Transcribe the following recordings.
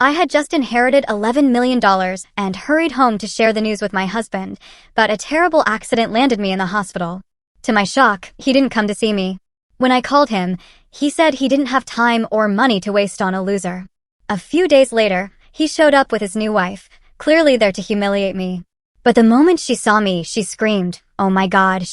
I had just inherited $11 million and hurried home to share the news with my husband, but a terrible accident landed me in the hospital. To my shock, he didn't come to see me. When I called him, he said he didn't have time or money to waste on a loser. A few days later, he showed up with his new wife, clearly there to humiliate me. But the moment she saw me, she screamed, "Oh my God,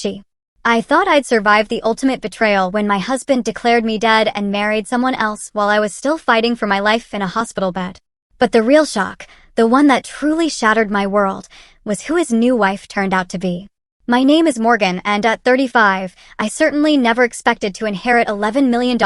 I thought I'd survived the ultimate betrayal when my husband declared me dead and married someone else while I was still fighting for my life in a hospital bed. But the real shock, the one that truly shattered my world, was who his new wife turned out to be. My name is Morgan, and at 35, I certainly never expected to inherit $11 million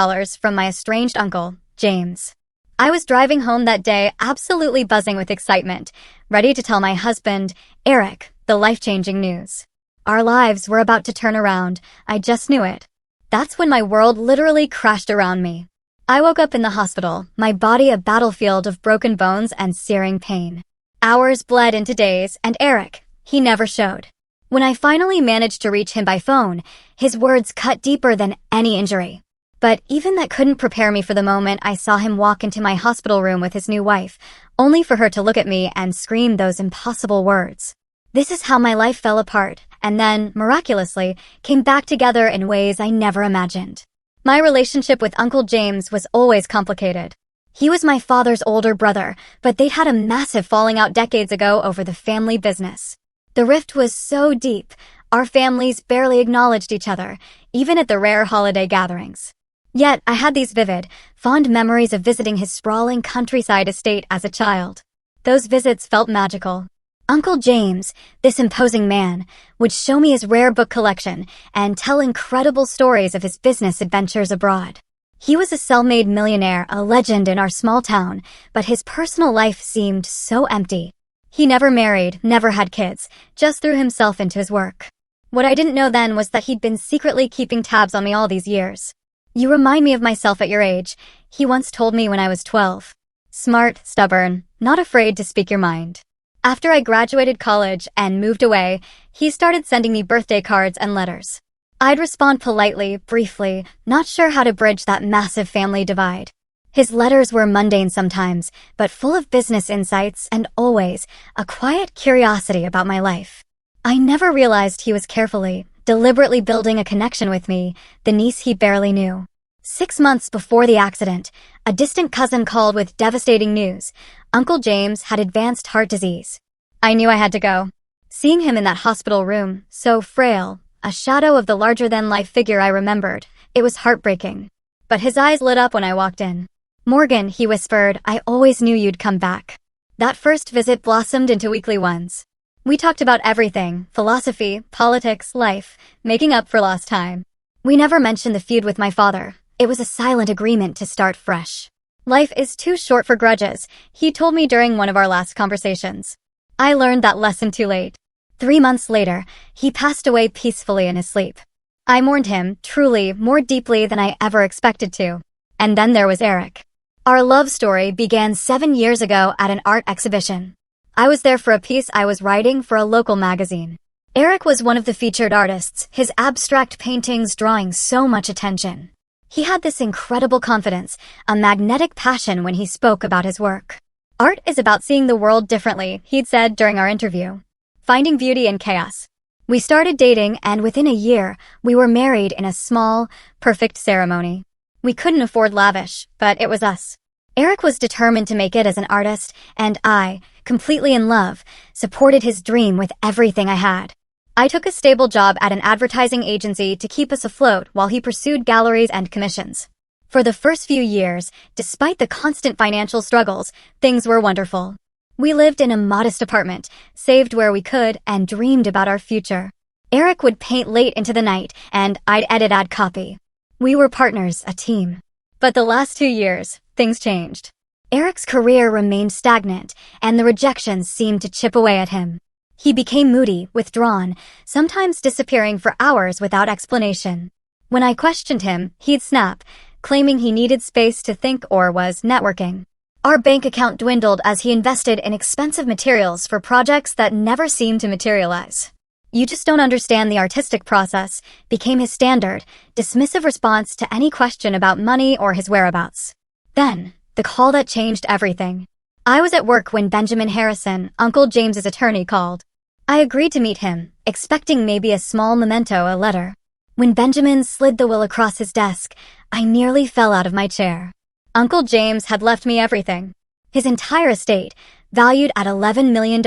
from my estranged uncle, James. I was driving home that day absolutely buzzing with excitement, ready to tell my husband, Eric, the life-changing news. Our lives were about to turn around. I just knew it. That's when my world literally crashed around me. I woke up in the hospital, my body a battlefield of broken bones and searing pain. Hours bled into days, and Eric, he never showed. When I finally managed to reach him by phone, his words cut deeper than any injury. But even that couldn't prepare me for the moment I saw him walk into my hospital room with his new wife, only for her to look at me and scream those impossible words. This is how my life fell apart, and then, miraculously, came back together in ways I never imagined. My relationship with Uncle James was always complicated. He was my father's older brother, but they'd had a massive falling out decades ago over the family business. The rift was so deep, our families barely acknowledged each other, even at the rare holiday gatherings. Yet, I had these vivid, fond memories of visiting his sprawling countryside estate as a child. Those visits felt magical. Uncle James, this imposing man, would show me his rare book collection and tell incredible stories of his business adventures abroad. He was a self-made millionaire, a legend in our small town, but his personal life seemed so empty. He never married, never had kids, just threw himself into his work. What I didn't know then was that he'd been secretly keeping tabs on me all these years. "You remind me of myself at your age," he once told me when I was 12. Smart, stubborn, not afraid to speak your mind. After I graduated college and moved away, he started sending me birthday cards and letters. I'd respond politely, briefly, not sure how to bridge that massive family divide. His letters were mundane sometimes, but full of business insights and always a quiet curiosity about my life. I never realized he was carefully, deliberately building a connection with me, the niece he barely knew. 6 months before the accident, a distant cousin called with devastating news. Uncle James had advanced heart disease. I knew I had to go. Seeing him in that hospital room, so frail, a shadow of the larger-than-life figure I remembered, it was heartbreaking. But his eyes lit up when I walked in. "Morgan," he whispered, "I always knew you'd come back." That first visit blossomed into weekly ones. We talked about everything: philosophy, politics, life, making up for lost time. We never mentioned the feud with my father. It was a silent agreement to start fresh. "Life is too short for grudges," he told me during one of our last conversations. I learned that lesson too late. 3 months later, he passed away peacefully in his sleep. I mourned him, truly, more deeply than I ever expected to. And then there was Eric. Our love story began 7 years ago at an art exhibition. I was there for a piece I was writing for a local magazine. Eric was one of the featured artists, his abstract paintings drawing so much attention. He had this incredible confidence, a magnetic passion when he spoke about his work. "Art is about seeing the world differently," he'd said during our interview. "Finding beauty in chaos." We started dating, and within a year, we were married in a small, perfect ceremony. We couldn't afford lavish, but it was us. Eric was determined to make it as an artist, and I, completely in love, supported his dream with everything I had. I took a stable job at an advertising agency to keep us afloat while he pursued galleries and commissions. For the first few years, despite the constant financial struggles, things were wonderful. We lived in a modest apartment, saved where we could, and dreamed about our future. Eric would paint late into the night, and I'd edit ad copy. We were partners, a team. But the last 2 years, things changed. Eric's career remained stagnant, and the rejections seemed to chip away at him. He became moody, withdrawn, sometimes disappearing for hours without explanation. When I questioned him, he'd snap, claiming he needed space to think or was networking. Our bank account dwindled as he invested in expensive materials for projects that never seemed to materialize. "You just don't understand the artistic process," became his standard, dismissive response to any question about money or his whereabouts. Then, the call that changed everything. I was at work when Benjamin Harrison, Uncle James's attorney, called. I agreed to meet him, expecting maybe a small memento, a letter. When Benjamin slid the will across his desk, I nearly fell out of my chair. Uncle James had left me everything. His entire estate, valued at $11 million,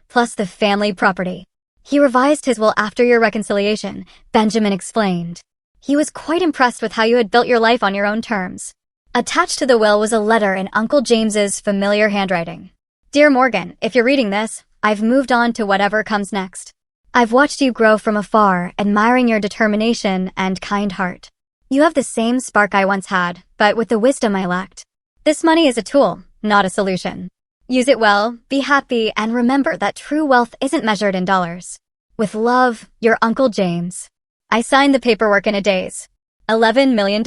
plus the family property. He revised his will after your reconciliation, Benjamin explained. He was quite impressed with how you had built your life on your own terms. Attached to the will was a letter in Uncle James's familiar handwriting. Dear Morgan, if you're reading this, I've moved on to whatever comes next. I've watched you grow from afar, admiring your determination and kind heart. You have the same spark I once had, but with the wisdom I lacked. This money is a tool, not a solution. Use it well, be happy, and remember that true wealth isn't measured in dollars. With love, your Uncle James. I signed the paperwork in a daze. $11 million.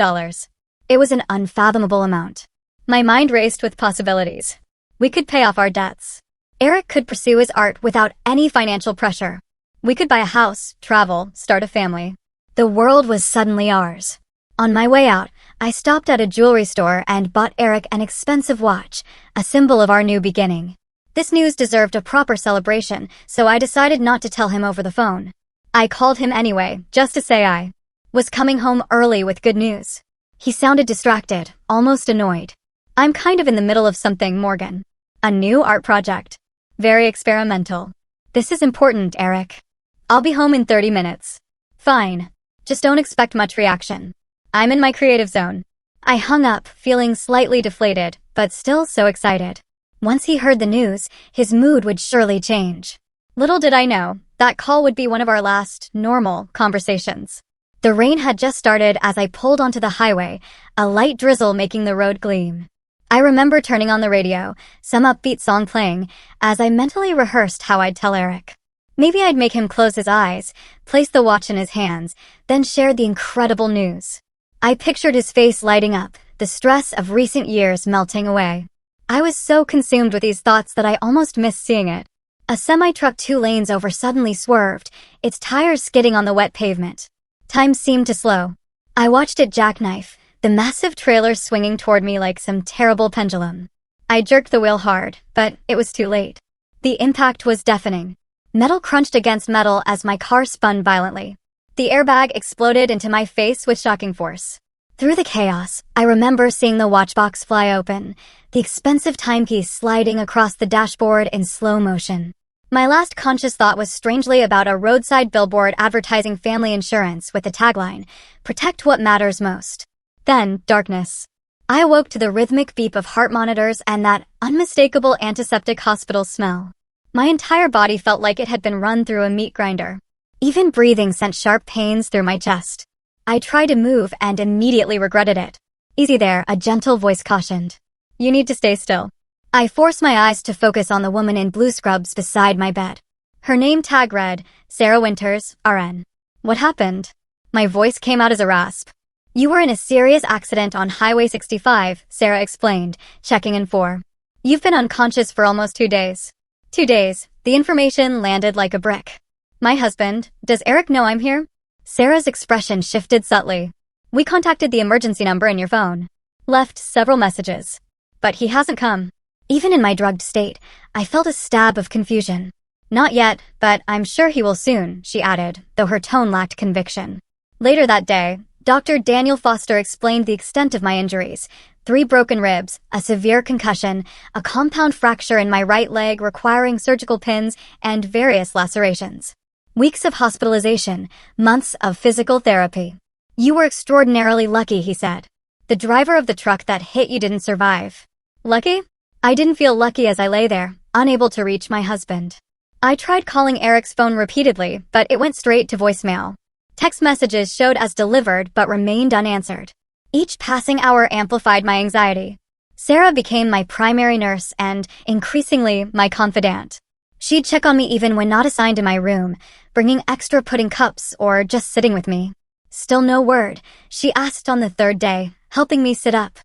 It was an unfathomable amount. My mind raced with possibilities. We could pay off our debts. Eric could pursue his art without any financial pressure. We could buy a house, travel, start a family. The world was suddenly ours. On my way out, I stopped at a jewelry store and bought Eric an expensive watch, a symbol of our new beginning. This news deserved a proper celebration, so I decided not to tell him over the phone. I called him anyway, just to say I was coming home early with good news. He sounded distracted, almost annoyed. I'm kind of in the middle of something, Morgan. A new art project. Very experimental. This is important, Eric. I'll be home in 30 minutes. Fine. Just don't expect much reaction. I'm in my creative zone. I hung up, feeling slightly deflated, but still so excited. Once he heard the news, his mood would surely change. Little did I know, that call would be one of our last, normal, conversations. The rain had just started as I pulled onto the highway, a light drizzle making the road gleam. I remember turning on the radio, some upbeat song playing, as I mentally rehearsed how I'd tell Eric. Maybe I'd make him close his eyes, place the watch in his hands, then share the incredible news. I pictured his face lighting up, the stress of recent years melting away. I was so consumed with these thoughts that I almost missed seeing it. A semi-truck 2 lanes over suddenly swerved, its tires skidding on the wet pavement. Time seemed to slow. I watched it jackknife, the massive trailer swinging toward me like some terrible pendulum. I jerked the wheel hard, but it was too late. The impact was deafening. Metal crunched against metal as my car spun violently. The airbag exploded into my face with shocking force. Through the chaos, I remember seeing the watch box fly open, the expensive timepiece sliding across the dashboard in slow motion. My last conscious thought was strangely about a roadside billboard advertising family insurance with the tagline, "Protect what matters most." Then, darkness. I awoke to the rhythmic beep of heart monitors and that unmistakable antiseptic hospital smell. My entire body felt like it had been run through a meat grinder. Even breathing sent sharp pains through my chest. I tried to move and immediately regretted it. "Easy there," a gentle voice cautioned. "You need to stay still." I forced my eyes to focus on the woman in blue scrubs beside my bed. Her name tag read, Sarah Winters, RN. "What happened?" My voice came out as a rasp. "You were in a serious accident on Highway 65, Sarah explained, checking in for. You've been unconscious for almost 2 days. 2 days. The information landed like a brick. My husband, does Eric know I'm here? Sarah's expression shifted subtly. We contacted the emergency number in your phone. Left several messages. But he hasn't come. Even in my drugged state, I felt a stab of confusion. Not yet, but I'm sure he will soon, she added, though her tone lacked conviction. Later that day, Dr. Daniel Foster explained the extent of my injuries. 3 broken ribs, a severe concussion, a compound fracture in my right leg requiring surgical pins, and various lacerations. Weeks of hospitalization, months of physical therapy. You were extraordinarily lucky, he said. The driver of the truck that hit you didn't survive. Lucky? I didn't feel lucky as I lay there, unable to reach my husband. I tried calling Eric's phone repeatedly, but it went straight to voicemail. Text messages showed as delivered but remained unanswered. Each passing hour amplified my anxiety. Sarah became my primary nurse and, increasingly, my confidant. She'd check on me even when not assigned to my room, bringing extra pudding cups or just sitting with me. Still no word, she asked on the 3rd day, helping me sit up.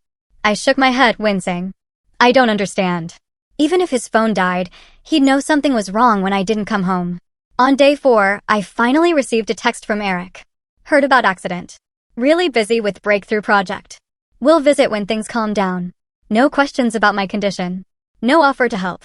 I shook my head, wincing. I don't understand. Even if his phone died, he'd know something was wrong when I didn't come home. On day 4, I finally received a text from Eric. Heard about accident. Really busy with breakthrough project. We'll visit when things calm down. No questions about my condition. No offer to help.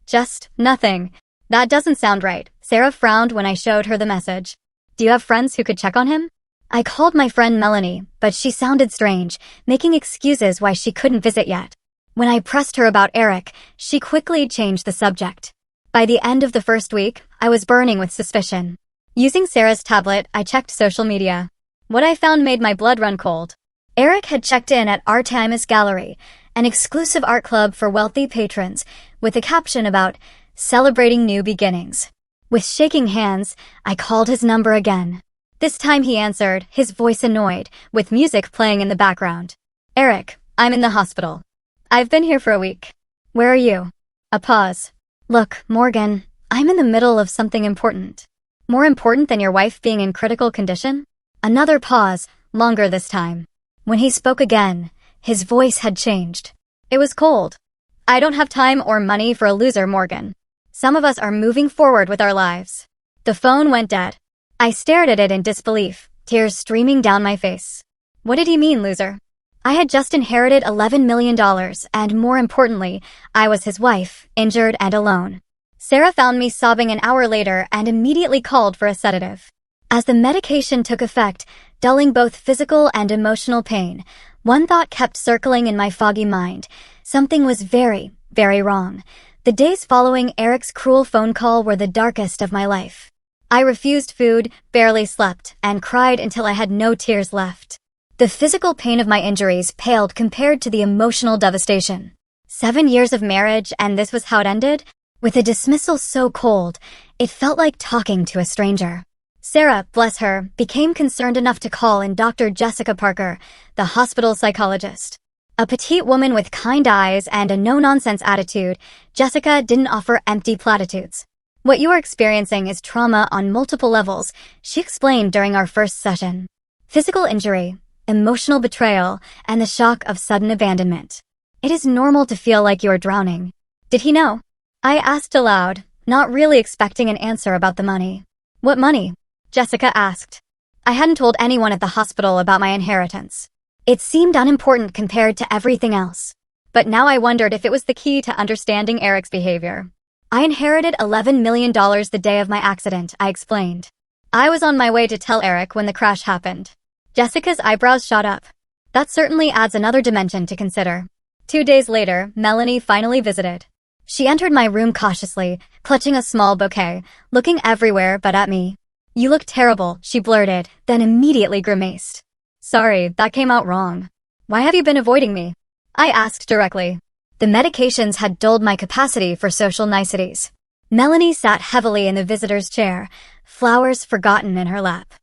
Just nothing. That doesn't sound right. Sarah frowned when I showed her the message. Do you have friends who could check on him? I called my friend Melanie, but she sounded strange, making excuses why she couldn't visit yet. When I pressed her about Eric, she quickly changed the subject. By the end of the first week, I was burning with suspicion. Using Sarah's tablet, I checked social media. What I found made my blood run cold. Eric had checked in at Artemis Gallery, an exclusive art club for wealthy patrons, with a caption about celebrating new beginnings. With shaking hands, I called his number again. This time he answered, his voice annoyed, with music playing in the background. Eric, I'm in the hospital. I've been here for a week. Where are you? A pause. Look, Morgan, I'm in the middle of something important. More important than your wife being in critical condition? Another pause, longer this time. When he spoke again, his voice had changed. It was cold. I don't have time or money for a loser, Morgan. Some of us are moving forward with our lives. The phone went dead. I stared at it in disbelief, tears streaming down my face. What did he mean, loser? I had just inherited $11 million, and more importantly, I was his wife, injured and alone. Sarah found me sobbing an hour later and immediately called for a sedative. As the medication took effect, dulling both physical and emotional pain, one thought kept circling in my foggy mind. Something was very, very wrong. The days following Eric's cruel phone call were the darkest of my life. I refused food, barely slept, and cried until I had no tears left. The physical pain of my injuries paled compared to the emotional devastation. 7 years of marriage, and this was how it ended? With a dismissal so cold, it felt like talking to a stranger. Sarah, bless her, became concerned enough to call in Dr. Jessica Parker, the hospital psychologist. A petite woman with kind eyes and a no-nonsense attitude, Jessica didn't offer empty platitudes. What you are experiencing is trauma on multiple levels, she explained during our first session. Physical injury, emotional betrayal, and the shock of sudden abandonment. It is normal to feel like you are drowning. Did he know? I asked aloud, not really expecting an answer about the money. What money? Jessica asked. I hadn't told anyone at the hospital about my inheritance. It seemed unimportant compared to everything else. But now I wondered if it was the key to understanding Eric's behavior. I inherited $11 million the day of my accident, I explained. I was on my way to tell Eric when the crash happened. Jessica's eyebrows shot up. That certainly adds another dimension to consider. 2 days later, Melanie finally visited. She entered my room cautiously, clutching a small bouquet, looking everywhere but at me. You look terrible, she blurted, then immediately grimaced. Sorry, that came out wrong. Why have you been avoiding me? I asked directly. The medications had dulled my capacity for social niceties. Melanie sat heavily in the visitor's chair, flowers forgotten in her lap.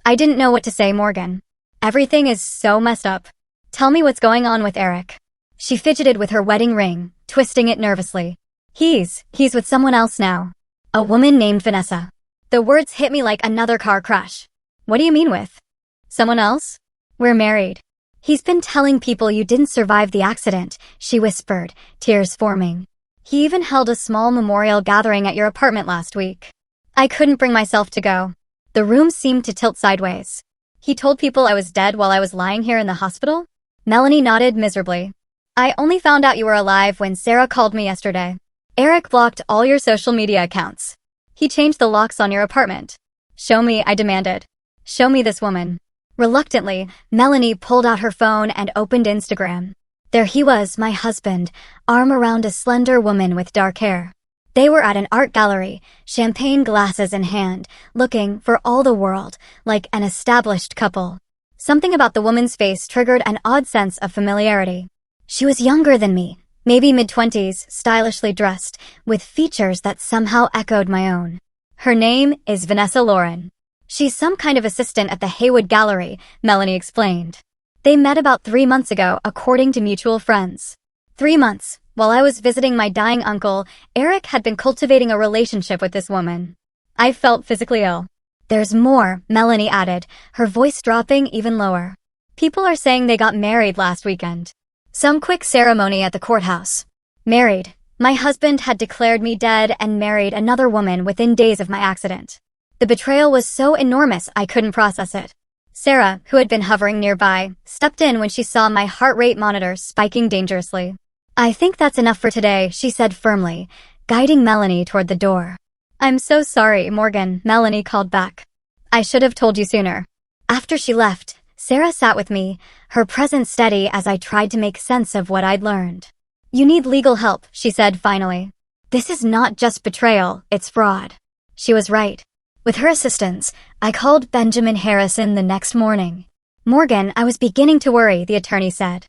I didn't know what to say, Morgan. Everything is so messed up. Tell me what's going on with Eric. She fidgeted with her wedding ring, twisting it nervously. He's with someone else now. A woman named Vanessa. The words hit me like another car crash. What do you mean with? Someone else? We're married. He's been telling people you didn't survive the accident, she whispered, tears forming. He even held a small memorial gathering at your apartment last week. I couldn't bring myself to go. The room seemed to tilt sideways. He told people I was dead while I was lying here in the hospital? Melanie nodded miserably. I only found out you were alive when Sarah called me yesterday. Eric blocked all your social media accounts. He changed the locks on your apartment. Show me, I demanded. Show me this woman. Reluctantly, Melanie pulled out her phone and opened Instagram. There he was, my husband, arm around a slender woman with dark hair. They were at an art gallery, champagne glasses in hand, looking, for all the world, like an established couple. Something about the woman's face triggered an odd sense of familiarity. She was younger than me, maybe mid-20s, stylishly dressed, with features that somehow echoed my own. Her name is Vanessa Lauren. She's some kind of assistant at the Haywood Gallery, Melanie explained. They met about 3 months ago, according to mutual friends. 3 months. While I was visiting my dying uncle, Eric had been cultivating a relationship with this woman. I felt physically ill. There's more, Melanie added, her voice dropping even lower. People are saying they got married last weekend. Some quick ceremony at the courthouse. Married. My husband had declared me dead and married another woman within days of my accident. The betrayal was so enormous I couldn't process it. Sarah, who had been hovering nearby, stepped in when she saw my heart rate monitor spiking dangerously. I think that's enough for today, she said firmly, guiding Melanie toward the door. I'm so sorry, Morgan, Melanie called back. I should have told you sooner. After she left, Sarah sat with me, her presence steady as I tried to make sense of what I'd learned. You need legal help, she said finally. This is not just betrayal, it's fraud. She was right. With her assistance, I called Benjamin Harrison the next morning. Morgan, I was beginning to worry, the attorney said.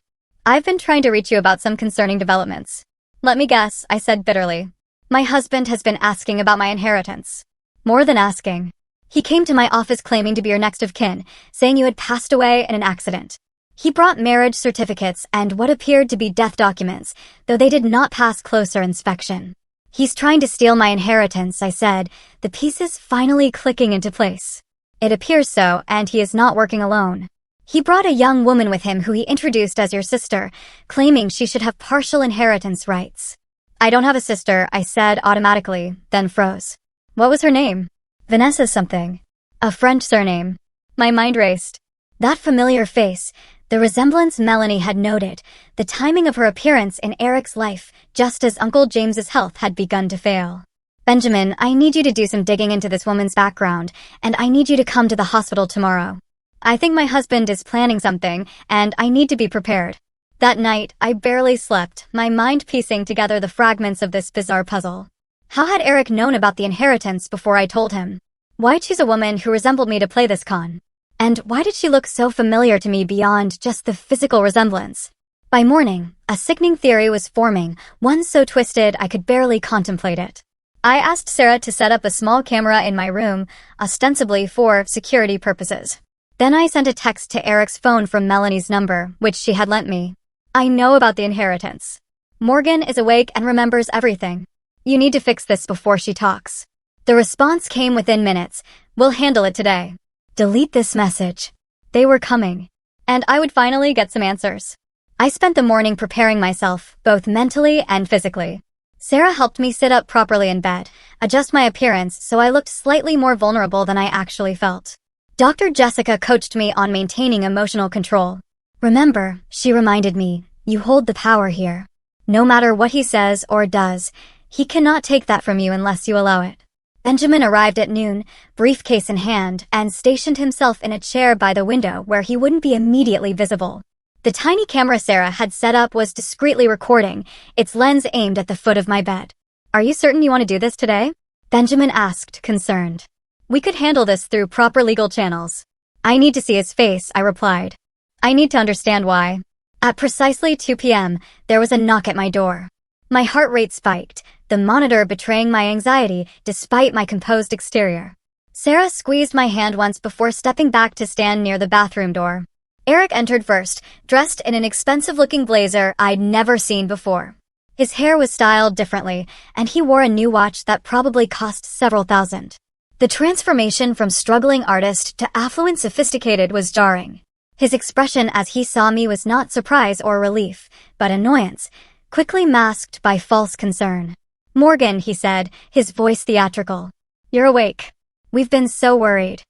I've been trying to reach you about some concerning developments. Let me guess, I said bitterly. My husband has been asking about my inheritance. More than asking. He came to my office claiming to be your next of kin, saying you had passed away in an accident. He brought marriage certificates and what appeared to be death documents, though they did not pass closer inspection. He's trying to steal my inheritance, I said, the pieces finally clicking into place. It appears so, and he is not working alone. He brought a young woman with him who he introduced as your sister, claiming she should have partial inheritance rights. I don't have a sister, I said automatically, then froze. What was her name? Vanessa something. A French surname. My mind raced. That familiar face, the resemblance Melanie had noted, the timing of her appearance in Eric's life, just as Uncle James's health had begun to fail. Benjamin, I need you to do some digging into this woman's background, and I need you to come to the hospital tomorrow. I think my husband is planning something, and I need to be prepared. That night, I barely slept, my mind piecing together the fragments of this bizarre puzzle. How had Eric known about the inheritance before I told him? Why choose a woman who resembled me to play this con? And why did she look so familiar to me beyond just the physical resemblance? By morning, a sickening theory was forming, one so twisted I could barely contemplate it. I asked Sarah to set up a small camera in my room, ostensibly for security purposes. Then I sent a text to Eric's phone from Melanie's number, which she had lent me. I know about the inheritance. Morgan is awake and remembers everything. You need to fix this before she talks. The response came within minutes. We'll handle it today. Delete this message. They were coming. And I would finally get some answers. I spent the morning preparing myself, both mentally and physically. Sarah helped me sit up properly in bed, adjust my appearance so I looked slightly more vulnerable than I actually felt. Dr. Jessica coached me on maintaining emotional control. Remember, she reminded me, you hold the power here. No matter what he says or does, he cannot take that from you unless you allow it. Benjamin arrived at noon, briefcase in hand, and stationed himself in a chair by the window where he wouldn't be immediately visible. The tiny camera Sarah had set up was discreetly recording, its lens aimed at the foot of my bed. Are you certain you want to do this today? Benjamin asked, concerned. We could handle this through proper legal channels. I need to see his face, I replied. I need to understand why. At precisely 2 p.m., there was a knock at my door. My heart rate spiked, the monitor betraying my anxiety despite my composed exterior. Sarah squeezed my hand once before stepping back to stand near the bathroom door. Eric entered first, dressed in an expensive-looking blazer I'd never seen before. His hair was styled differently, and he wore a new watch that probably cost several thousand. The transformation from struggling artist to affluent sophisticated was jarring. His expression as he saw me was not surprise or relief, but annoyance, quickly masked by false concern. Morgan, he said, his voice theatrical. You're awake. We've been so worried.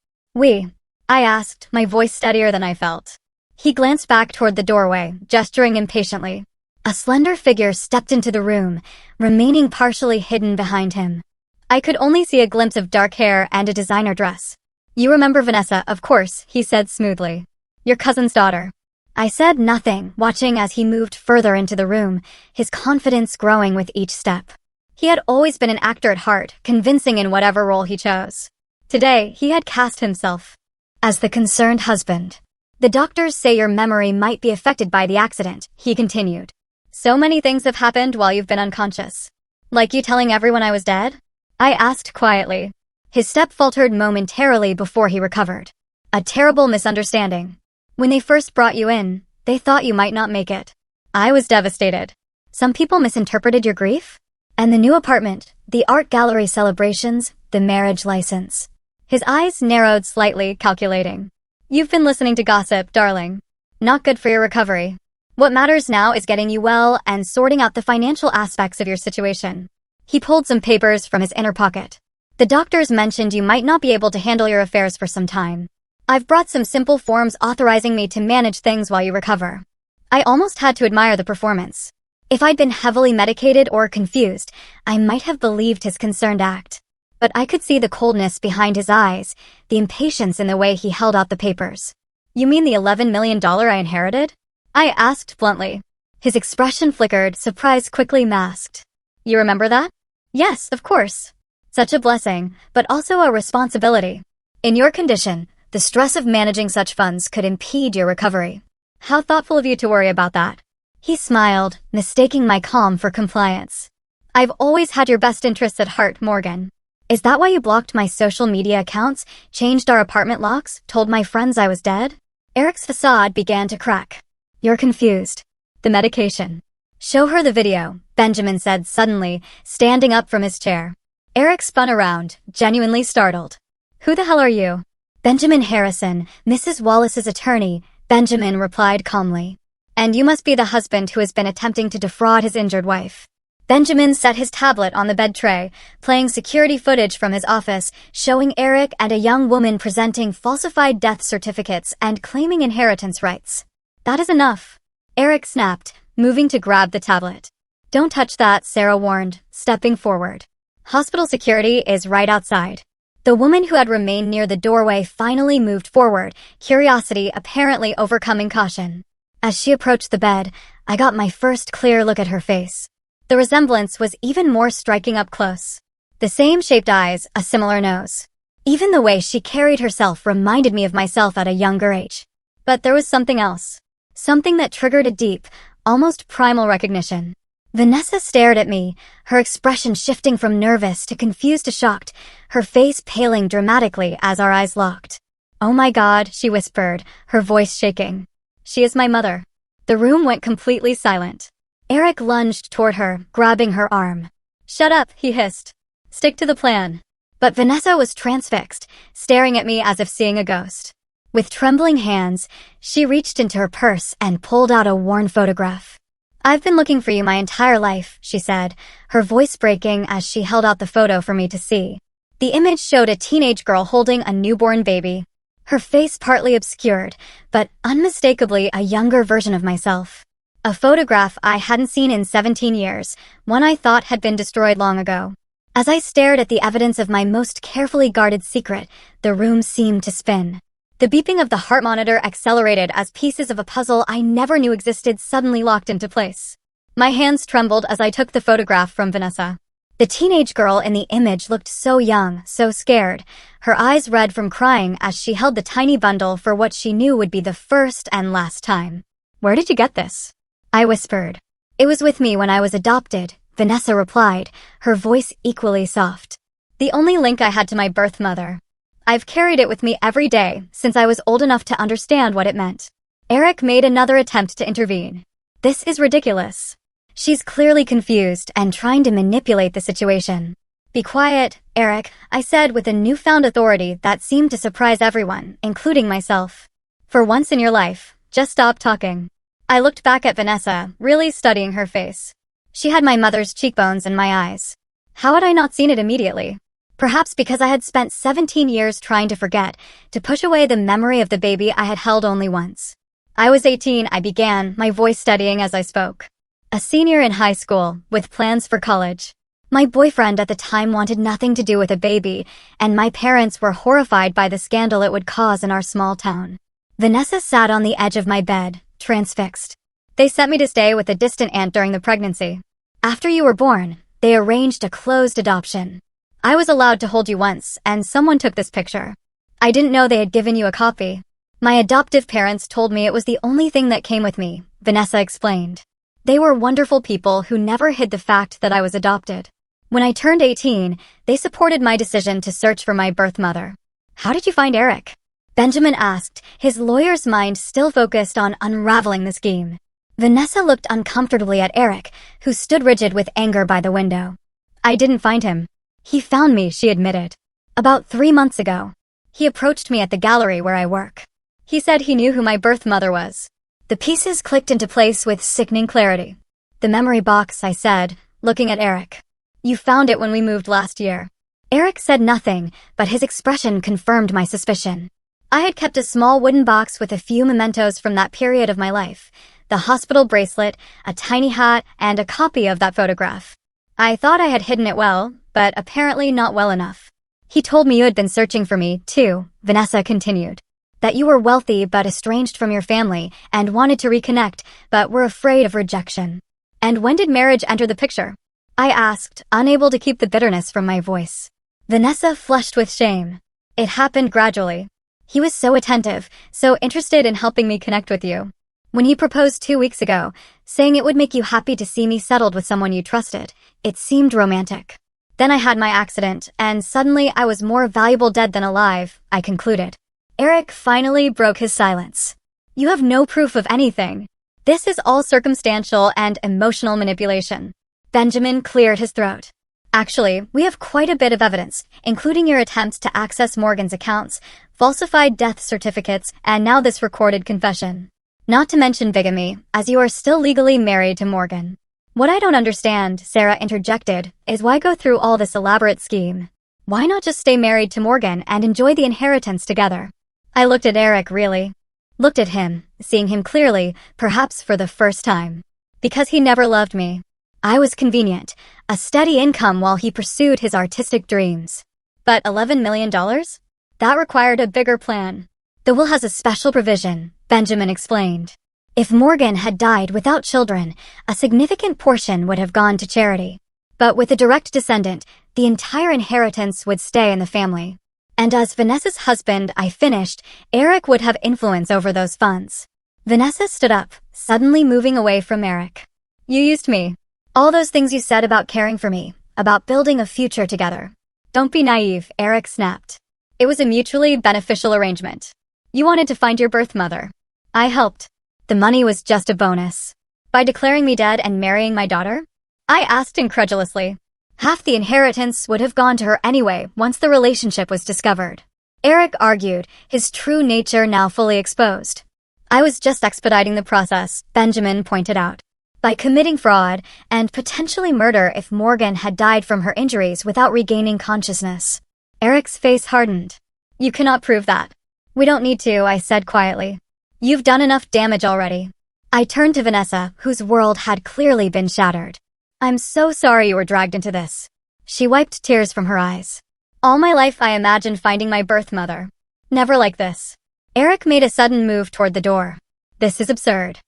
I asked, my voice steadier than I felt. He glanced back toward the doorway, gesturing impatiently. A slender figure stepped into the room, remaining partially hidden behind him. I could only see a glimpse of dark hair and a designer dress. You remember Vanessa, of course, he said smoothly. Your cousin's daughter. I said nothing, watching as he moved further into the room, his confidence growing with each step. He had always been an actor at heart, convincing in whatever role he chose. Today, he had cast himself as the concerned husband. The doctors say your memory might be affected by the accident, he continued. So many things have happened while you've been unconscious. Like you telling everyone I was dead? I asked quietly. His step faltered momentarily before he recovered. A terrible misunderstanding. When they first brought you in, they thought you might not make it. I was devastated. Some people misinterpreted your grief? And the new apartment, the art gallery celebrations, the marriage license. His eyes narrowed slightly, calculating. You've been listening to gossip, darling. Not good for your recovery. What matters now is getting you well and sorting out the financial aspects of your situation. He pulled some papers from his inner pocket. The doctors mentioned you might not be able to handle your affairs for some time. I've brought some simple forms authorizing me to manage things while you recover. I almost had to admire the performance. If I'd been heavily medicated or confused, I might have believed his concerned act. But I could see the coldness behind his eyes, the impatience in the way he held out the papers. "You mean the $11 million I inherited?" I asked bluntly. His expression flickered, surprise quickly masked. "You remember that?" "Yes, of course." "Such a blessing, but also a responsibility. In your condition, the stress of managing such funds could impede your recovery. How thoughtful of you to worry about that." He smiled, mistaking my calm for compliance. "I've always had your best interests at heart, Morgan. Is that why you blocked my social media accounts, changed our apartment locks, told my friends I was dead?" Eric's facade began to crack. "You're confused. The medication." "Show her the video," Benjamin said suddenly, standing up from his chair. Eric spun around, genuinely startled. "Who the hell are you?" "Benjamin Harrison, Mrs. Wallace's attorney," Benjamin replied calmly. "And you must be the husband who has been attempting to defraud his injured wife." Benjamin set his tablet on the bed tray, playing security footage from his office, showing Eric and a young woman presenting falsified death certificates and claiming inheritance rights. "That is enough," Eric snapped, moving to grab the tablet. "Don't touch that," Sarah warned, stepping forward. "Hospital security is right outside." The woman who had remained near the doorway finally moved forward, curiosity apparently overcoming caution. As she approached the bed, I got my first clear look at her face. The resemblance was even more striking up close. The same shaped eyes, a similar nose. Even the way she carried herself reminded me of myself at a younger age. But there was something else. Something that triggered a deep, almost primal recognition. Vanessa stared at me, her expression shifting from nervous to confused to shocked, her face paling dramatically as our eyes locked. "Oh my God," she whispered, her voice shaking. "She is my mother." The room went completely silent. Eric lunged toward her, grabbing her arm. "Shut up," he hissed. "Stick to the plan." But Vanessa was transfixed, staring at me as if seeing a ghost. With trembling hands, she reached into her purse and pulled out a worn photograph. "I've been looking for you my entire life," she said, her voice breaking as she held out the photo for me to see. The image showed a teenage girl holding a newborn baby. Her face partly obscured, but unmistakably a younger version of myself. A photograph I hadn't seen in 17 years, one I thought had been destroyed long ago. As I stared at the evidence of my most carefully guarded secret, the room seemed to spin. The beeping of the heart monitor accelerated as pieces of a puzzle I never knew existed suddenly locked into place. My hands trembled as I took the photograph from Vanessa. The teenage girl in the image looked so young, so scared, her eyes red from crying as she held the tiny bundle for what she knew would be the first and last time. "Where did you get this?" I whispered. "It was with me when I was adopted," Vanessa replied, her voice equally soft. "The only link I had to my birth mother. I've carried it with me every day since I was old enough to understand what it meant." Eric made another attempt to intervene. "This is ridiculous. She's clearly confused and trying to manipulate the situation." "Be quiet, Eric," I said with a newfound authority that seemed to surprise everyone, including myself. "For once in your life, just stop talking." I looked back at Vanessa, really studying her face. She had my mother's cheekbones in my eyes. How had I not seen it immediately? Perhaps because I had spent 17 years trying to forget, to push away the memory of the baby I had held only once. "I was 18, I began, my voice steadying as I spoke. A senior in high school, with plans for college. My boyfriend at the time wanted nothing to do with a baby, and my parents were horrified by the scandal it would cause in our small town." Vanessa sat on the edge of my bed, transfixed. "They sent me to stay with a distant aunt during the pregnancy. After you were born, they arranged a closed adoption. I was allowed to hold you once, and someone took this picture. I didn't know they had given you a copy. My adoptive parents told me it was the only thing that came with me," Vanessa explained. "They were wonderful people who never hid the fact that I was adopted. When I turned 18, they supported my decision to search for my birth mother." "How did you find Eric?" Benjamin asked, his lawyer's mind still focused on unraveling the scheme. Vanessa looked uncomfortably at Eric, who stood rigid with anger by the window. "I didn't find him. He found me," she admitted. "About 3 months ago. He approached me at the gallery where I work. He said he knew who my birth mother was." The pieces clicked into place with sickening clarity. "The memory box," I said, looking at Eric. "You found it when we moved last year." Eric said nothing, but his expression confirmed my suspicion. I had kept a small wooden box with a few mementos from that period of my life, the hospital bracelet, a tiny hat, and a copy of that photograph. I thought I had hidden it well, but apparently not well enough. He told me you had been searching for me, too, Vanessa continued. That you were wealthy but estranged from your family and wanted to reconnect, but were afraid of rejection. And when did marriage enter the picture? I asked, unable to keep the bitterness from my voice. Vanessa flushed with shame. It happened gradually. He was so attentive, so interested in helping me connect with you. When he proposed 2 weeks ago, saying it would make you happy to see me settled with someone you trusted, it seemed romantic. Then I had my accident, and suddenly I was more valuable dead than alive, I concluded. Eric finally broke his silence. You have no proof of anything. This is all circumstantial and emotional manipulation. Benjamin cleared his throat. Actually, we have quite a bit of evidence, including your attempts to access Morgan's accounts, falsified death certificates, and now this recorded confession. Not to mention bigamy, as you are still legally married to Morgan. What I don't understand, Sarah interjected, is why go through all this elaborate scheme? Why not just stay married to Morgan and enjoy the inheritance together? I looked at Eric really. Looked at him, seeing him clearly, perhaps for the first time. Because he never loved me. I was convenient, a steady income while he pursued his artistic dreams. But $11 million? That required a bigger plan. The will has a special provision, Benjamin explained. If Morgan had died without children, a significant portion would have gone to charity. But with a direct descendant, the entire inheritance would stay in the family. And as Vanessa's husband, I finished, Eric would have influence over those funds. Vanessa stood up, suddenly moving away from Eric. You used me. All those things you said about caring for me, about building a future together. Don't be naive, Eric snapped. It was a mutually beneficial arrangement. You wanted to find your birth mother. I helped. The money was just a bonus. By declaring me dead and marrying my daughter? I asked incredulously. Half the inheritance would have gone to her anyway once the relationship was discovered. Eric argued, his true nature now fully exposed. I was just expediting the process, Benjamin pointed out. By committing fraud and potentially murder if Morgan had died from her injuries without regaining consciousness. Eric's face hardened. You cannot prove that. We don't need to, I said quietly. You've done enough damage already. I turned to Vanessa, whose world had clearly been shattered. I'm so sorry you were dragged into this. She wiped tears from her eyes. All my life I imagined finding my birth mother. Never like this. Eric made a sudden move toward the door. This is absurd.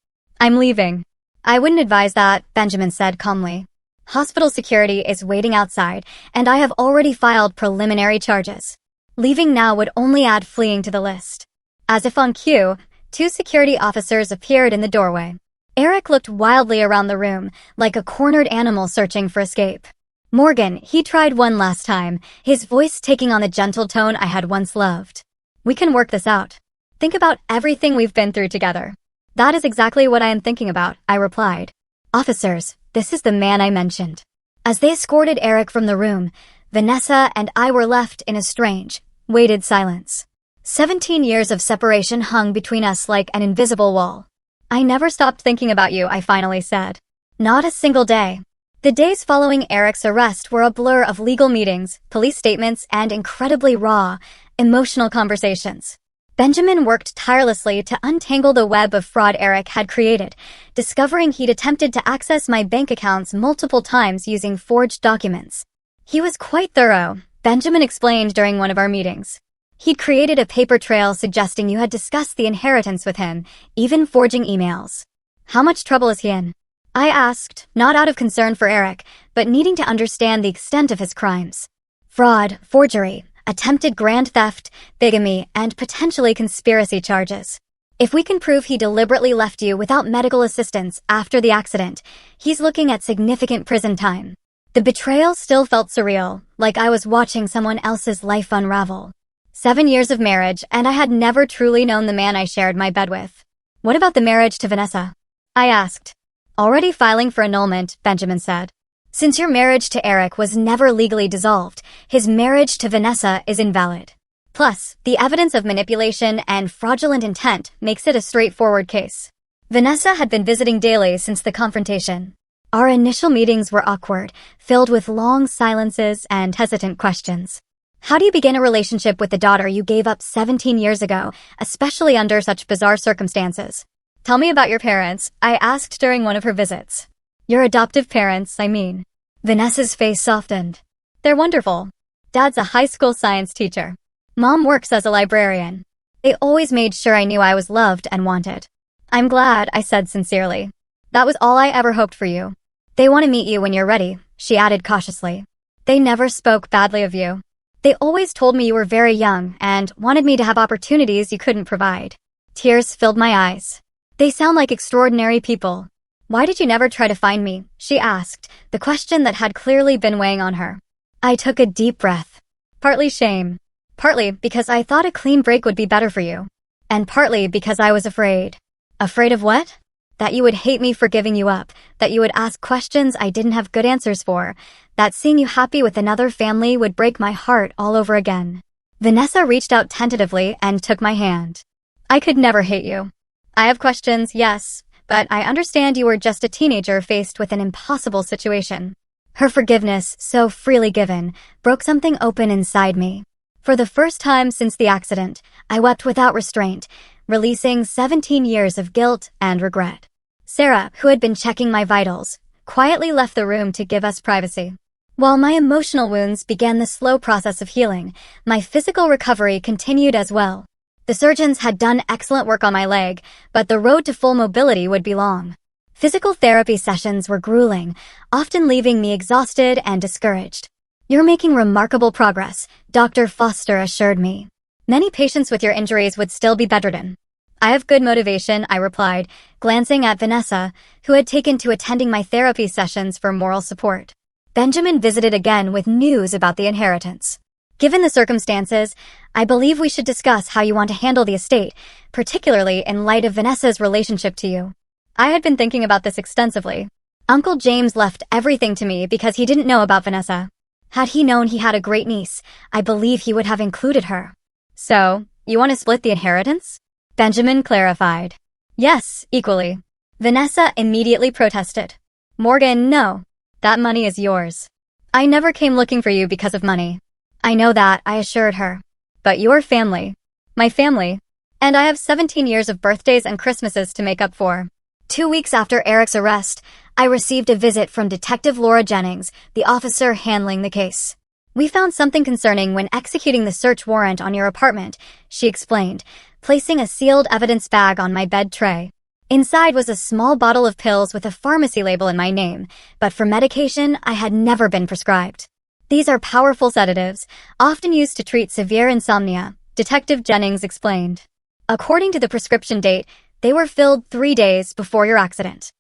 I'm leaving. I wouldn't advise that, Benjamin said calmly. Hospital security is waiting outside, and I have already filed preliminary charges. Leaving now would only add fleeing to the list. As if on cue, 2 security officers appeared in the doorway. Eric looked wildly around the room, like a cornered animal searching for escape. Morgan, he tried one last time, his voice taking on the gentle tone I had once loved. We can work this out. Think about everything we've been through together. That is exactly what I am thinking about, I replied. Officers, this is the man I mentioned. As they escorted Eric from the room, Vanessa and I were left in a strange, weighted silence. 17 years of separation hung between us like an invisible wall. I never stopped thinking about you, I finally said. Not a single day. The days following Eric's arrest were a blur of legal meetings, police statements, and incredibly raw, emotional conversations. Benjamin worked tirelessly to untangle the web of fraud Eric had created, discovering he'd attempted to access my bank accounts multiple times using forged documents. He was quite thorough, Benjamin explained during one of our meetings. He'd created a paper trail suggesting you had discussed the inheritance with him, even forging emails. How much trouble is he in? I asked, not out of concern for Eric, but needing to understand the extent of his crimes. Fraud, forgery, attempted grand theft, bigamy, and potentially conspiracy charges. If we can prove he deliberately left you without medical assistance after the accident, he's looking at significant prison time. The betrayal still felt surreal, like I was watching someone else's life unravel. 7 years of marriage, and I had never truly known the man I shared my bed with. What about the marriage to Vanessa? I asked. Already filing for annulment, Benjamin said. Since your marriage to Eric was never legally dissolved, his marriage to Vanessa is invalid. Plus, the evidence of manipulation and fraudulent intent makes it a straightforward case. Vanessa had been visiting daily since the confrontation. Our initial meetings were awkward, filled with long silences and hesitant questions. How do you begin a relationship with the daughter you gave up 17 years ago, especially under such bizarre circumstances? Tell me about your parents, I asked during one of her visits. Your adoptive parents, I mean. Vanessa's face softened. They're wonderful. Dad's a high school science teacher. Mom works as a librarian. They always made sure I knew I was loved and wanted. I'm glad, I said sincerely. That was all I ever hoped for you. They want to meet you when you're ready, she added cautiously. They never spoke badly of you. They always told me you were very young and wanted me to have opportunities you couldn't provide. Tears filled my eyes. They sound like extraordinary people. Why did you never try to find me? She asked, the question that had clearly been weighing on her. I took a deep breath. Partly shame. Partly because I thought a clean break would be better for you. And partly because I was afraid. Afraid of what? That you would hate me for giving you up, that you would ask questions I didn't have good answers for, that seeing you happy with another family would break my heart all over again. Vanessa reached out tentatively and took my hand. I could never hate you. I have questions, yes, but I understand you were just a teenager faced with an impossible situation. Her forgiveness, so freely given, broke something open inside me. For the first time since the accident, I wept without restraint, releasing 17 years of guilt and regret. Sarah, who had been checking my vitals, quietly left the room to give us privacy. While my emotional wounds began the slow process of healing, my physical recovery continued as well. The surgeons had done excellent work on my leg, but the road to full mobility would be long. Physical therapy sessions were grueling, often leaving me exhausted and discouraged. You're making remarkable progress, Dr. Foster assured me. Many patients with your injuries would still be bedridden. I have good motivation, I replied, glancing at Vanessa, who had taken to attending my therapy sessions for moral support. Benjamin visited again with news about the inheritance. Given the circumstances, I believe we should discuss how you want to handle the estate, particularly in light of Vanessa's relationship to you. I had been thinking about this extensively. Uncle James left everything to me because he didn't know about Vanessa. Had he known he had a great niece, I believe he would have included her. So, you want to split the inheritance? Benjamin clarified. Yes, equally. Vanessa immediately protested. Morgan, no. That money is yours. I never came looking for you because of money. I know that, I assured her. But your family. My family. And I have 17 years of birthdays and Christmases to make up for. 2 weeks after Eric's arrest, I received a visit from Detective Laura Jennings, the officer handling the case. We found something concerning when executing the search warrant on your apartment, she explained, placing a sealed evidence bag on my bed tray. Inside was a small bottle of pills with a pharmacy label in my name, but for medication I had never been prescribed. These are powerful sedatives, often used to treat severe insomnia, Detective Jennings explained. According to the prescription date, they were filled 3 days before your accident.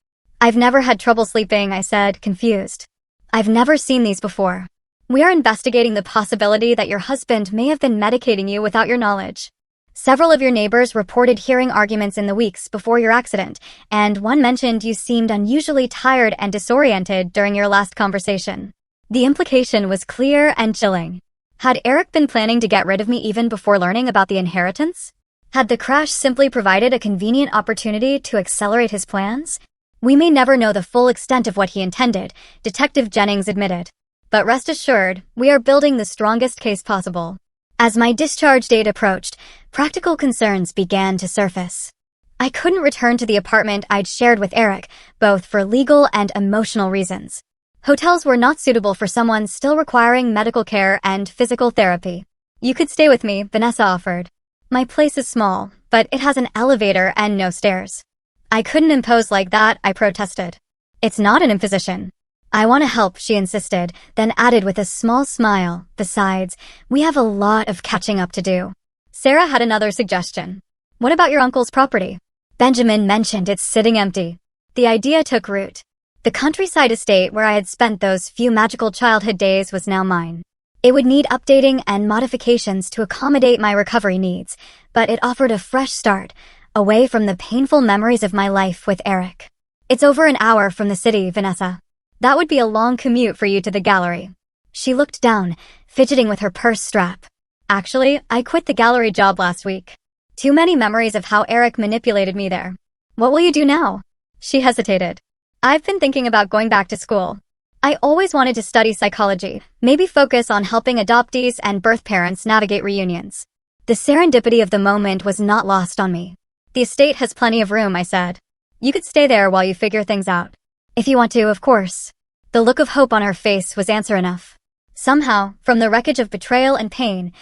I've never had trouble sleeping, I said, confused. I've never seen these before. We are investigating the possibility that your husband may have been medicating you without your knowledge. Several of your neighbors reported hearing arguments in the weeks before your accident, and one mentioned you seemed unusually tired and disoriented during your last conversation. The implication was clear and chilling. Had Eric been planning to get rid of me even before learning about the inheritance? Had the crash simply provided a convenient opportunity to accelerate his plans? We may never know the full extent of what he intended, Detective Jennings admitted. But rest assured, we are building the strongest case possible. As my discharge date approached, practical concerns began to surface. I couldn't return to the apartment I'd shared with Eric, both for legal and emotional reasons. Hotels were not suitable for someone still requiring medical care and physical therapy. You could stay with me, Vanessa offered. My place is small, but it has an elevator and no stairs. I couldn't impose like that, I protested. It's not an imposition. I want to help, she insisted, then added with a small smile, besides, we have a lot of catching up to do. Sarah had another suggestion. What about your uncle's property? Benjamin mentioned it's sitting empty. The idea took root. The countryside estate where I had spent those few magical childhood days was now mine. It would need updating and modifications to accommodate my recovery needs, but it offered a fresh start, away from the painful memories of my life with Eric. It's over an hour from the city, Vanessa. That would be a long commute for you to the gallery. She looked down, fidgeting with her purse strap. Actually, I quit the gallery job last week. Too many memories of how Eric manipulated me there. What will you do now? She hesitated. I've been thinking about going back to school. I always wanted to study psychology, maybe focus on helping adoptees and birth parents navigate reunions. The serendipity of the moment was not lost on me. The estate has plenty of room, I said. You could stay there while you figure things out. If you want to, of course. The look of hope on her face was answer enough. Somehow, from the wreckage of betrayal and pain,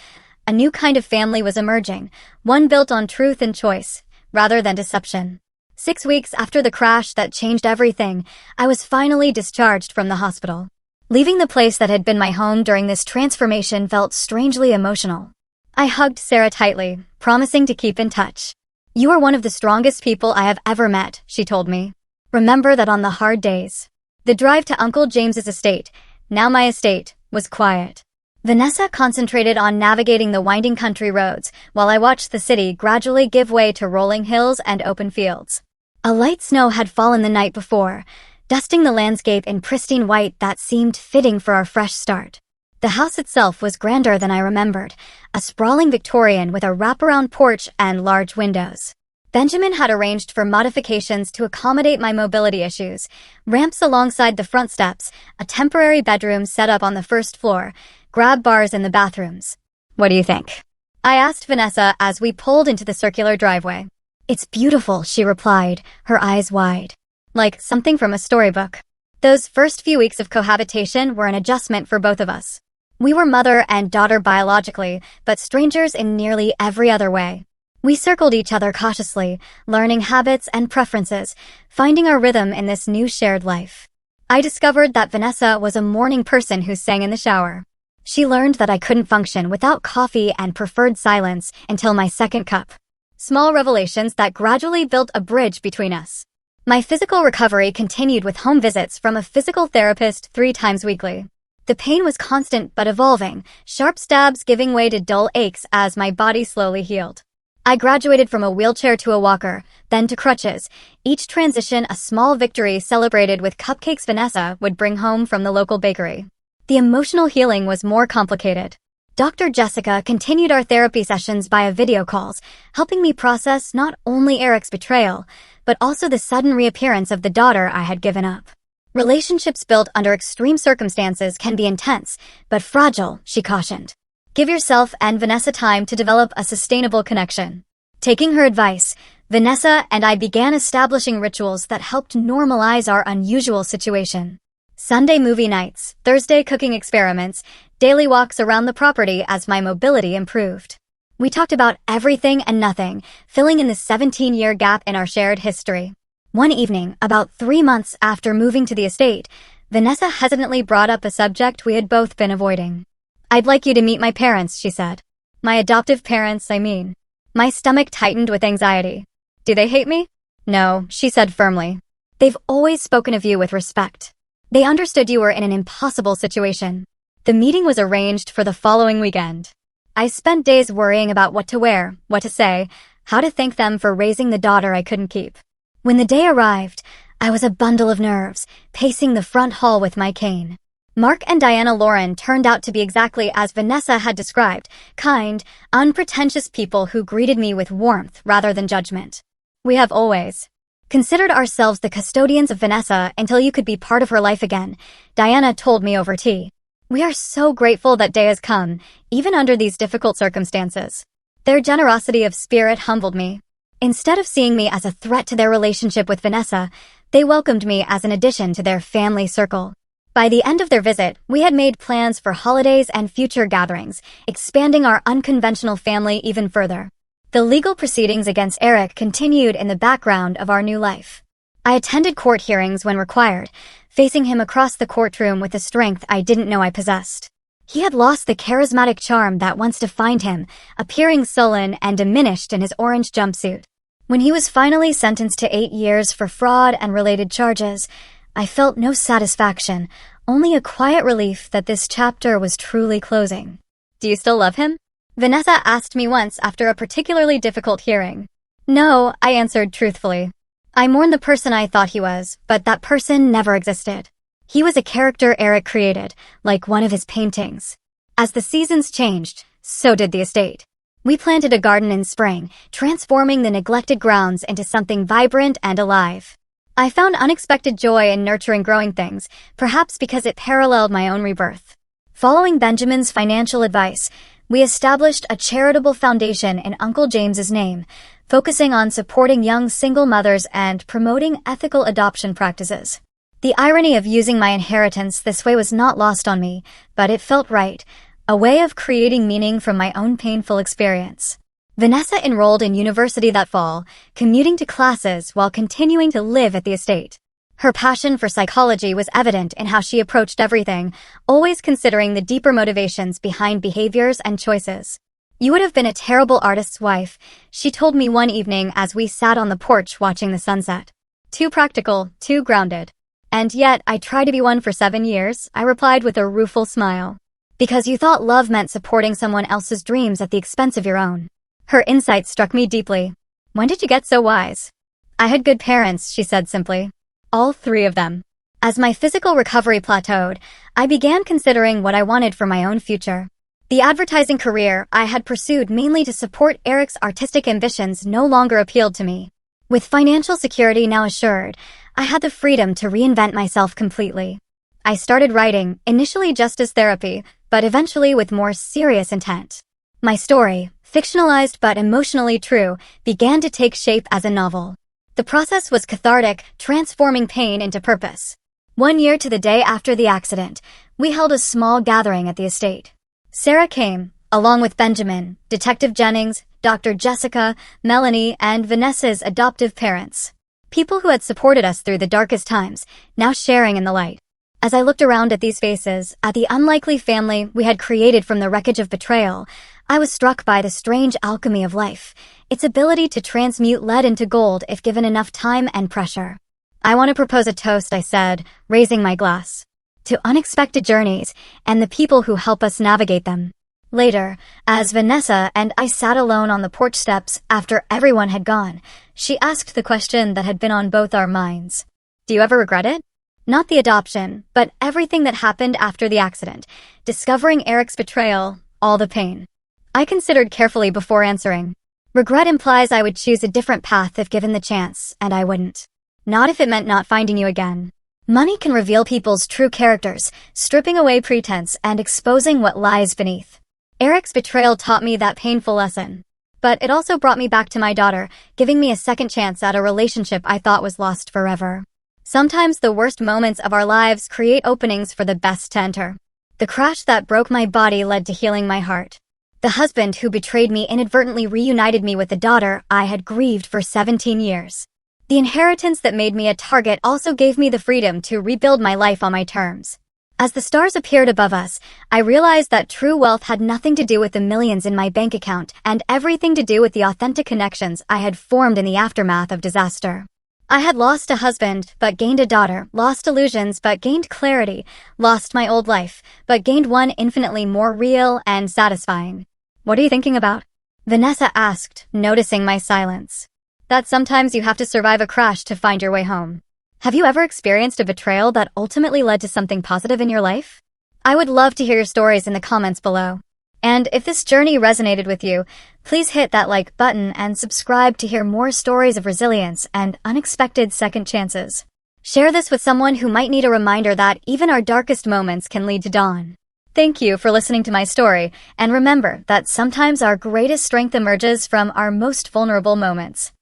a new kind of family was emerging, one built on truth and choice, rather than deception. 6 weeks after the crash that changed everything, I was finally discharged from the hospital. Leaving the place that had been my home during this transformation felt strangely emotional. I hugged Sarah tightly, promising to keep in touch. You are one of the strongest people I have ever met, she told me. Remember that on the hard days. The drive to Uncle James's estate, now my estate, was quiet. Vanessa concentrated on navigating the winding country roads, while I watched the city gradually give way to rolling hills and open fields. A light snow had fallen the night before, dusting the landscape in pristine white that seemed fitting for our fresh start. The house itself was grander than I remembered, a sprawling Victorian with a wraparound porch and large windows. Benjamin had arranged for modifications to accommodate my mobility issues, ramps alongside the front steps, a temporary bedroom set up on the first floor, grab bars in the bathrooms. What do you think? I asked Vanessa as we pulled into the circular driveway. It's beautiful, she replied, her eyes wide. Like something from a storybook. Those first few weeks of cohabitation were an adjustment for both of us. We were mother and daughter biologically, but strangers in nearly every other way. We circled each other cautiously, learning habits and preferences, finding our rhythm in this new shared life. I discovered that Vanessa was a morning person who sang in the shower. She learned that I couldn't function without coffee and preferred silence until my second cup. Small revelations that gradually built a bridge between us. My physical recovery continued with home visits from a physical therapist 3 times weekly. The pain was constant but evolving, sharp stabs giving way to dull aches as my body slowly healed. I graduated from a wheelchair to a walker, then to crutches, each transition a small victory celebrated with cupcakes Vanessa would bring home from the local bakery. The emotional healing was more complicated. Dr. Jessica continued our therapy sessions via video calls, helping me process not only Eric's betrayal, but also the sudden reappearance of the daughter I had given up. Relationships built under extreme circumstances can be intense, but fragile, she cautioned. Give yourself and Vanessa time to develop a sustainable connection. Taking her advice, Vanessa and I began establishing rituals that helped normalize our unusual situation. Sunday movie nights, Thursday cooking experiments, daily walks around the property as my mobility improved. We talked about everything and nothing, filling in the 17-year gap in our shared history. One evening, about 3 months after moving to the estate, Vanessa hesitantly brought up a subject we had both been avoiding. I'd like you to meet my parents, she said. My adoptive parents, I mean. My stomach tightened with anxiety. Do they hate me? No, she said firmly. They've always spoken of you with respect. They understood you were in an impossible situation. The meeting was arranged for the following weekend. I spent days worrying about what to wear, what to say, how to thank them for raising the daughter I couldn't keep. When the day arrived, I was a bundle of nerves, pacing the front hall with my cane. Mark and Diana Lauren turned out to be exactly as Vanessa had described, kind, unpretentious people who greeted me with warmth rather than judgment. We have always considered ourselves the custodians of Vanessa until you could be part of her life again, Diana told me over tea. We are so grateful that day has come, even under these difficult circumstances. Their generosity of spirit humbled me. Instead of seeing me as a threat to their relationship with Vanessa, they welcomed me as an addition to their family circle. By the end of their visit, we had made plans for holidays and future gatherings, expanding our unconventional family even further. The legal proceedings against Eric continued in the background of our new life. I attended court hearings when required, facing him across the courtroom with a strength I didn't know I possessed. He had lost the charismatic charm that once defined him, appearing sullen and diminished in his orange jumpsuit. When he was finally sentenced to 8 years for fraud and related charges, I felt no satisfaction, only a quiet relief that this chapter was truly closing. Do you still love him? Vanessa asked me once after a particularly difficult hearing. No, I answered truthfully. I mourn the person I thought he was, but that person never existed. He was a character Eric created, like one of his paintings. As the seasons changed, so did the estate. We planted a garden in spring, transforming the neglected grounds into something vibrant and alive. I found unexpected joy in nurturing growing things, perhaps because it paralleled my own rebirth. Following Benjamin's financial advice, we established a charitable foundation in Uncle James's name, focusing on supporting young single mothers and promoting ethical adoption practices. The irony of using my inheritance this way was not lost on me, but it felt right, a way of creating meaning from my own painful experience. Vanessa enrolled in university that fall, commuting to classes while continuing to live at the estate. Her passion for psychology was evident in how she approached everything, always considering the deeper motivations behind behaviors and choices. "You would have been a terrible artist's wife," she told me one evening as we sat on the porch watching the sunset. "Too practical, too grounded." "And yet, I tried to be one for 7 years," I replied with a rueful smile. "Because you thought love meant supporting someone else's dreams at the expense of your own." Her insight struck me deeply. "When did you get so wise?" "I had good parents," she said simply. "All 3 of them." As my physical recovery plateaued, I began considering what I wanted for my own future. The advertising career I had pursued mainly to support Eric's artistic ambitions no longer appealed to me. With financial security now assured, I had the freedom to reinvent myself completely. I started writing, initially just as therapy, but eventually with more serious intent. My story, fictionalized but emotionally true, began to take shape as a novel. The process was cathartic, transforming pain into purpose. 1 year to the day after the accident, we held a small gathering at the estate. Sarah came, along with Benjamin, Detective Jennings, Dr. Jessica, Melanie, and Vanessa's adoptive parents. People who had supported us through the darkest times, now sharing in the light. As I looked around at these faces, at the unlikely family we had created from the wreckage of betrayal, I was struck by the strange alchemy of life, its ability to transmute lead into gold if given enough time and pressure. "I want to propose a toast," I said, raising my glass. "To unexpected journeys and the people who help us navigate them." Later, as Vanessa and I sat alone on the porch steps after everyone had gone, she asked the question that had been on both our minds. "Do you ever regret it?" Not the adoption, but everything that happened after the accident, discovering Eric's betrayal, all the pain. I considered carefully before answering. Regret implies I would choose a different path if given the chance, and I wouldn't. Not if it meant not finding you again. Money can reveal people's true characters, stripping away pretense and exposing what lies beneath. Eric's betrayal taught me that painful lesson. But it also brought me back to my daughter, giving me a second chance at a relationship I thought was lost forever. Sometimes the worst moments of our lives create openings for the best to enter. The crash that broke my body led to healing my heart. The husband who betrayed me inadvertently reunited me with the daughter I had grieved for 17 years. The inheritance that made me a target also gave me the freedom to rebuild my life on my terms. As the stars appeared above us, I realized that true wealth had nothing to do with the millions in my bank account and everything to do with the authentic connections I had formed in the aftermath of disaster. I had lost a husband, but gained a daughter, lost illusions, but gained clarity, lost my old life, but gained one infinitely more real and satisfying. "What are you thinking about?" Vanessa asked, noticing my silence. "That sometimes you have to survive a crash to find your way home." Have you ever experienced a betrayal that ultimately led to something positive in your life? I would love to hear your stories in the comments below. And if this journey resonated with you, please hit that like button and subscribe to hear more stories of resilience and unexpected second chances. Share this with someone who might need a reminder that even our darkest moments can lead to dawn. Thank you for listening to my story, and remember that sometimes our greatest strength emerges from our most vulnerable moments.